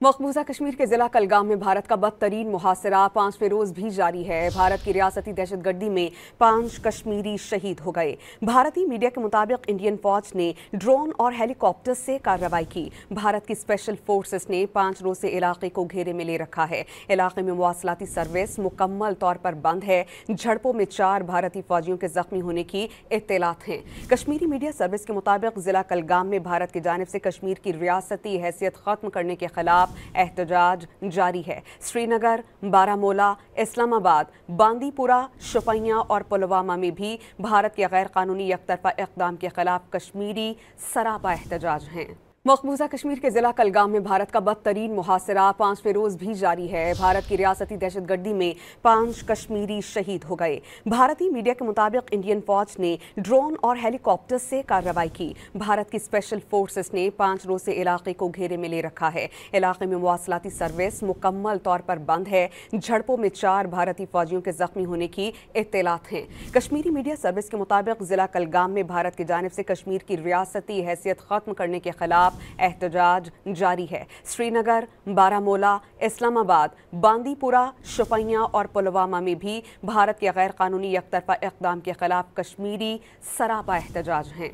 मकबूजा कश्मीर के जिला कलगाम में भारत का बदतरीन मुहासरा 5वें रोज भी जारी है। भारत की रियासती दहशतगर्दी में 5 कश्मीरी शहीद हो गए। भारतीय मीडिया के मुताबिक इंडियन फौज ने ड्रोन और हेलीकॉप्टर से कार्रवाई की। भारत की स्पेशल फोर्सेस ने 5 रोज से इलाके को घेरे में ले रखा है। इलाके में मवासलाती सर्विस मुकम्मल तौर पर बंद है। झड़पों में 4 भारतीय फौजियों के जख्मी होने की इत्तलात हैं। कश्मीरी मीडिया सर्विस के मुताबिक जिला कलगाम में भारत की जानिब से कश्मीर की रियासती हैसियत खत्म करने के खिलाफ एहतजाज जारी है। श्रीनगर, बारामूला, इस्लामाबाद, बांदीपुरा, शोपियां और पुलवामा में भी भारत के गैर कानूनी यकतरफा इक़दाम के खिलाफ कश्मीरी सरापा एहतजाज हैं। मकबूजा कश्मीर के जिला कलगाम में भारत का बदतरीन मुहासरा 5वें रोज भी जारी है। भारत की रियासती दहशतगर्दी में 5 कश्मीरी शहीद हो गए। भारतीय मीडिया के मुताबिक इंडियन फौज ने ड्रोन और हेलीकॉप्टर से कार्रवाई की। भारत की स्पेशल फोर्सेस ने 5 रोज से इलाके को घेरे में ले रखा है। इलाके में मवासलाती सर्विस मुकम्मल तौर पर बंद है। झड़पों में 4 भारतीय फौजियों के जख्मी होने की इत्तलात हैं। कश्मीरी मीडिया सर्विस के मुताबिक जिला कलगाम में भारत की जानिब से कश्मीर की रियासती हैसियत खत्म करने के खिलाफ एहतजाज जारी है। श्रीनगर, बारामूला, इस्लामाबाद, बांदीपुरा, शोपियां और पुलवामा में भी भारत के गैर कानूनी यकतरफा इक़दाम के खिलाफ कश्मीरी सरापा एहतजाज हैं।